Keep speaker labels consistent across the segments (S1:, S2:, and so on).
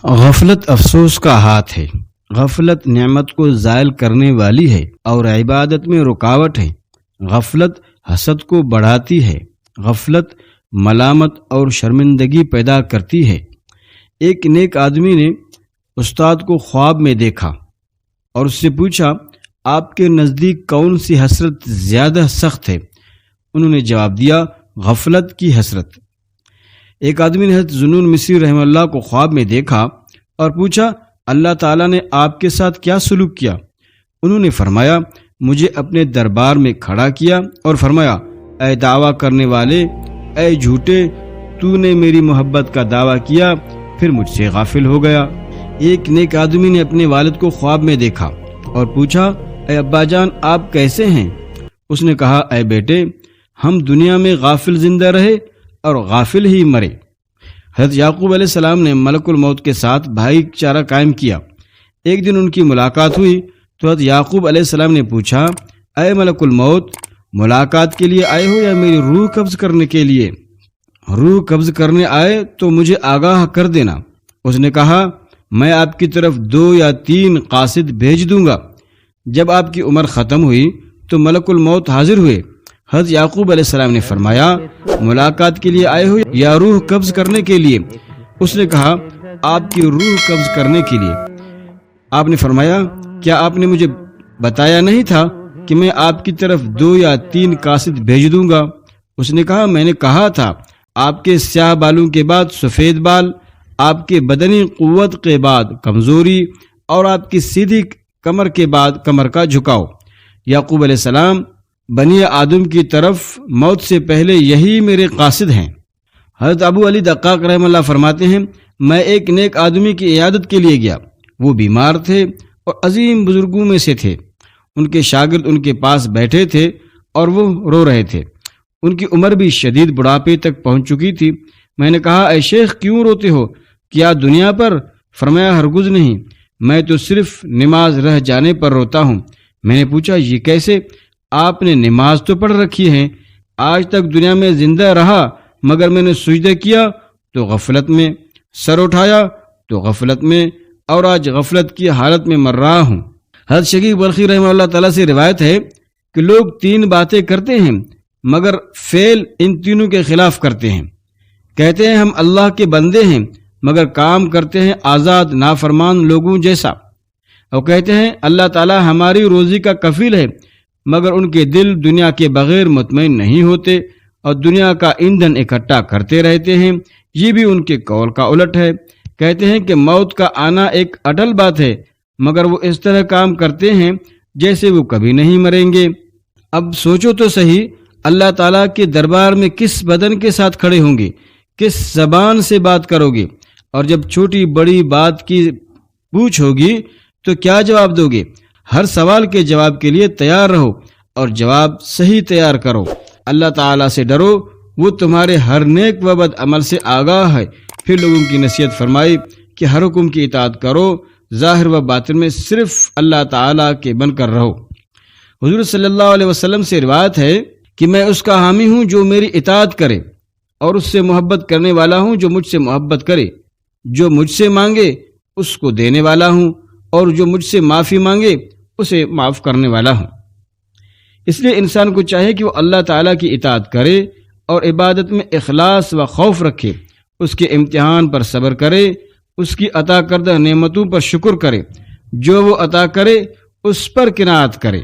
S1: غفلت افسوس کا ہاتھ ہے۔ غفلت نعمت کو زائل کرنے والی ہے اور عبادت میں رکاوٹ ہے۔ غفلت حسد کو بڑھاتی ہے۔ غفلت ملامت اور شرمندگی پیدا کرتی ہے۔ ایک نیک آدمی نے استاد کو خواب میں دیکھا اور اس سے پوچھا، آپ کے نزدیک کون سی حسرت زیادہ سخت ہے؟ انہوں نے جواب دیا، غفلت کی حسرت۔ ایک آدمی نے حضرت ذوالنون مصری رحمہ اللہ کو خواب میں دیکھا اور پوچھا، اللہ تعالیٰ نے آپ کے ساتھ کیا سلوک کیا؟ انہوں نے فرمایا، مجھے اپنے دربار میں کھڑا کیا اور فرمایا، اے دعویٰ کرنے والے، اے جھوٹے، تو نے میری محبت کا دعویٰ کیا پھر مجھ سے غافل ہو گیا۔ ایک نیک آدمی نے اپنے والد کو خواب میں دیکھا اور پوچھا، اے ابا جان، آپ کیسے ہیں؟ اس نے کہا، اے بیٹے، ہم دنیا میں غافل زندہ رہے اور غافل ہی مرے۔ حضرت یعقوب علیہ السلام نے ملک الموت کے ساتھ بھائی چارہ قائم کیا۔ ایک دن ان کی ملاقات ہوئی تو حضرت یعقوب علیہ السلام نے پوچھا، اے ملک الموت، ملاقات کے لیے آئے ہو یا میری روح قبض کرنے کے لیے؟ روح قبض کرنے آئے تو مجھے آگاہ کر دینا۔ اس نے کہا، میں آپ کی طرف 2 یا 3 قاصد بھیج دوں گا۔ جب آپ کی عمر ختم ہوئی تو ملک الموت حاضر ہوئے۔ حضرت یعقوب علیہ السلام نے فرمایا، ملاقات کے لیے آئے ہو یا روح قبض کرنے کے لیے؟ اس نے کہا، آپ کی روح قبض کرنے کے لیے۔ آپ نے فرمایا، کیا آپ نے مجھے بتایا نہیں تھا کہ میں آپ کی طرف 2 یا 3 قاصد بھیج دوں گا؟ اس نے کہا، میں نے کہا تھا، آپ کے سیاہ بالوں کے بعد سفید بال، آپ کے بدنی قوت کے بعد کمزوری اور آپ کی سیدھی کمر کے بعد کمر کا جھکاؤ۔ یعقوب علیہ السلام، بنی آدم کی طرف موت سے پہلے یہی میرے قاصد ہیں۔ حضرت ابو علی دقاق رحمہ اللہ فرماتے ہیں، میں ایک نیک آدمی کی عیادت کے لیے گیا۔ وہ بیمار تھے اور عظیم بزرگوں میں سے تھے۔ ان کے شاگرد ان کے پاس بیٹھے تھے اور وہ رو رہے تھے۔ ان کی عمر بھی شدید بڑھاپے تک پہنچ چکی تھی۔ میں نے کہا، اے شیخ، کیوں روتے ہو؟ کیا دنیا پر؟ فرمایا، ہرگز نہیں، میں تو صرف نماز رہ جانے پر روتا ہوں۔ میں نے پوچھا، یہ کیسے؟ آپ نے نماز تو پڑھ رکھی ہے، آج تک دنیا میں زندہ رہا مگر میں نے سجدہ کیا تو غفلت میں، سر اٹھایا تو غفلت میں، اور آج غفلت کی حالت میں مر رہا ہوں۔ حضرت شقیق بلخی رحمہ اللہ تعالیٰ سے روایت ہے کہ لوگ 3 باتیں کرتے ہیں مگر فعل ان تینوں کے خلاف کرتے ہیں۔ کہتے ہیں ہم اللہ کے بندے ہیں مگر کام کرتے ہیں آزاد نافرمان لوگوں جیسا، اور کہتے ہیں اللہ تعالیٰ ہماری روزی کا کفیل ہے مگر ان کے دل دنیا کے بغیر مطمئن نہیں ہوتے اور دنیا کا ایندھن اکٹھا کرتے رہتے ہیں۔ یہ بھی ان کے قول کا الٹ ہے۔ کہتے ہیں کہ موت کا آنا ایک اٹل بات ہے مگر وہ اس طرح کام کرتے ہیں جیسے وہ کبھی نہیں مریں گے۔ اب سوچو تو صحیح، اللہ تعالیٰ کے دربار میں کس بدن کے ساتھ کھڑے ہوں گے، کس زبان سے بات کرو گے، اور جب چھوٹی بڑی بات کی پوچھ ہوگی تو کیا جواب دو گے؟ ہر سوال کے جواب کے لیے تیار رہو اور جواب صحیح تیار کرو۔ اللہ تعالیٰ سے ڈرو، وہ تمہارے ہر نیک و بد عمل سے آگاہ ہے۔ پھر لوگوں کی نصیحت فرمائی کہ ہر حکم کی اطاعت کرو، ظاہر و باطن میں صرف اللہ تعالیٰ کے بن کر رہو۔ حضور صلی اللہ علیہ وسلم سے روایت ہے کہ میں اس کا حامی ہوں جو میری اطاعت کرے، اور اس سے محبت کرنے والا ہوں جو مجھ سے محبت کرے۔ جو مجھ سے مانگے اس کو دینے والا ہوں، اور جو مجھ سے معافی مانگے اسے معاف کرنے والا ہوں۔ اس لیے انسان کو چاہیے کہ وہ اللہ تعالیٰ کی اطاعت کرے اور عبادت میں اخلاص و خوف رکھے، اس کے امتحان پر صبر کرے، اس کی عطا کردہ نعمتوں پر شکر کرے، جو وہ عطا کرے اس پر قناعت کرے۔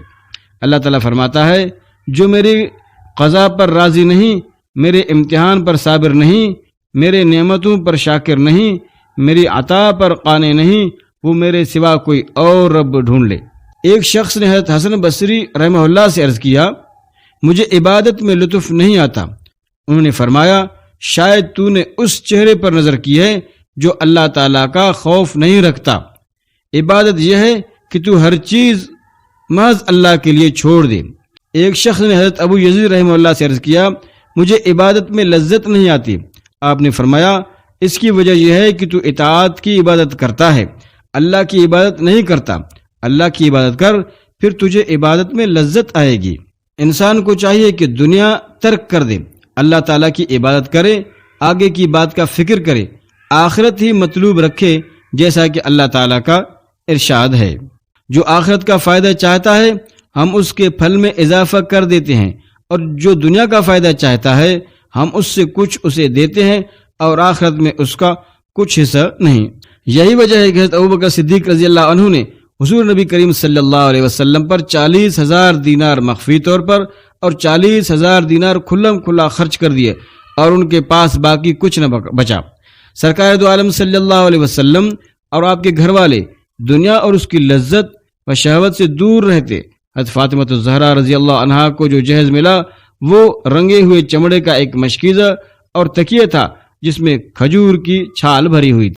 S1: اللہ تعالیٰ فرماتا ہے، جو میری قضا پر راضی نہیں، میرے امتحان پر صابر نہیں، میرے نعمتوں پر شاکر نہیں، میری عطا پر قانع نہیں، وہ میرے سوا کوئی اور رب ڈھونڈ لے۔ ایک شخص نے حضرت حسن بصری رحمہ اللہ سے عرض کیا، مجھے عبادت میں لطف نہیں آتا۔ انہوں نے فرمایا، شاید تو نے اس چہرے پر نظر کی ہے جو اللہ تعالیٰ کا خوف نہیں رکھتا۔ عبادت یہ ہے کہ تو ہر چیز محض اللہ کے لیے چھوڑ دے۔ ایک شخص نے حضرت ابو یزید رحمہ اللہ سے عرض کیا، مجھے عبادت میں لذت نہیں آتی۔ آپ نے فرمایا، اس کی وجہ یہ ہے کہ تو اطاعت کی عبادت کرتا ہے، اللہ کی عبادت نہیں کرتا۔ اللہ کی عبادت کر، پھر تجھے عبادت میں لذت آئے گی۔ انسان کو چاہیے کہ دنیا ترک کر دے، اللہ تعالیٰ کی عبادت کرے، آگے کی بات کا فکر کرے، آخرت ہی مطلوب رکھے، جیسا کہ اللہ تعالیٰ کا ارشاد ہے، جو آخرت کا فائدہ چاہتا ہے ہم اس کے پھل میں اضافہ کر دیتے ہیں، اور جو دنیا کا فائدہ چاہتا ہے ہم اس سے کچھ اسے دیتے ہیں اور آخرت میں اس کا کچھ حصہ نہیں۔ یہی وجہ ہے کہ حضرت ابوبکر صدیق رضی اللہ عنہ نے حضور نبی کریم صلی اللہ علیہ وسلم پر 40,000 دینار مخفی طور پر اور 40,000 دینار کھلم کھلا خرچ کر دیے، اور ان کے پاس باقی کچھ نہ بچا۔ سرکار دو عالم صلی اللہ علیہ وسلم اور آپ کے گھر والے دنیا اور اس کی لذت و شہوت سے دور رہتے۔ حضرت فاطمہ الزہرا رضی اللہ عنہا کو جو جہیز ملا وہ رنگے ہوئے چمڑے کا ایک مشکیزہ اور تکیہ تھا جس میں کھجور کی چھال بھری ہوئی تھی۔